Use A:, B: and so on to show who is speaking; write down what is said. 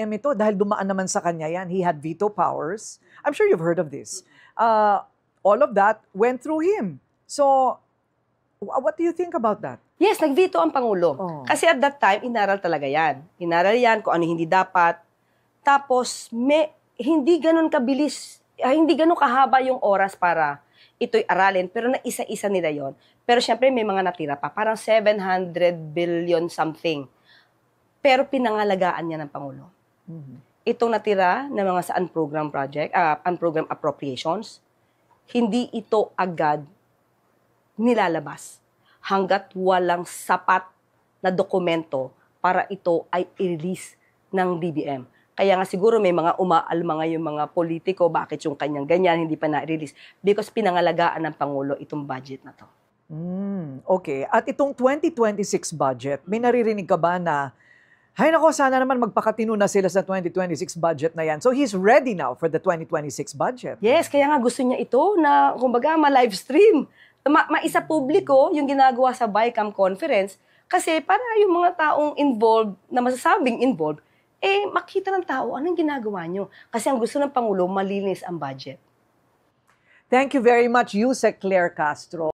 A: DBM ito dahil dumaan naman sa kanya yan. He had veto powers. I'm sure you've heard of this. All of that went through him. So, what do you think about that?
B: Yes, nag-veto ang Pangulo.
A: Oh.
B: Kasi at that time, inaral talaga yan. Inaral yan kung ano hindi dapat. Tapos, hindi ganun kabilis, hindi ganun kahaba yung oras para ito'y aralin. Pero na isa-isa nila yon. Pero syempre, may mga natira pa. Parang 700 billion something. Pero pinangalagaan niya ng Pangulo. Itong natira na mga sa unprogram project, unprogram appropriations, hindi ito agad nilalabas hanggat walang sapat na dokumento para ito ay i-release ng DBM. Kaya nga siguro may mga umaalma nga yung mga politiko, bakit yung kanyang ganyan, hindi pa na-release. Because pinangalagaan ng Pangulo itong budget na to.
A: Okay. At itong 2026 budget, may naririnig ka ba na, hay nako, sana naman magpakatino na sila sa 2026 budget na yan. So he's ready now for the 2026 budget.
B: Yes, kaya nga gusto niya ito na, kumbaga, ma-live stream. Maisa publiko yung ginagawa sa BICAM conference kasi para yung mga taong involved, na masasabing involved, makita ng tao anong ginagawa nyo. Kasi ang gusto ng Pangulo, malinis ang budget.
A: Thank you very much, Yusek Claire Castro.